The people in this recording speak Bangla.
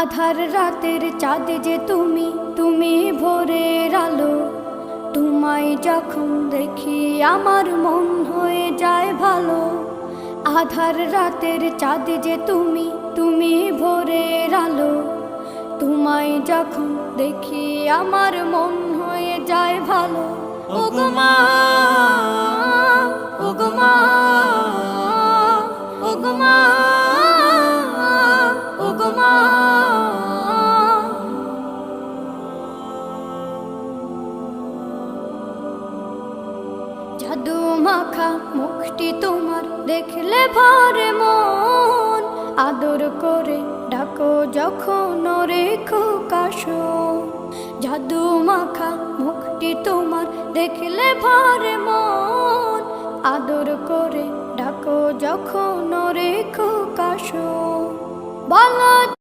আধার রাতের চাঁদ যে তুমি, তুমি ভোরের আলো। তোমায় যখন দেখি আমার মন হয়ে যায় ভালো। আধার রাতের চাঁদ যে তুমি, তুমি ভোরের আলো। তোমায় যখন দেখি আমার মন হয়ে যায় ভালো। ওগো মা, ওগো মা, ওগো মা, ওগো মা। জাদু মাখা মুখটি তোমার দেখলে ভরে মন। আদর করে ডাকো যখন রেখো কাশো। জাদু মাখা মুখটি তোমার দেখলে ভরে মন। আদর করে ডাকো যখন রেখো কাশো। বলো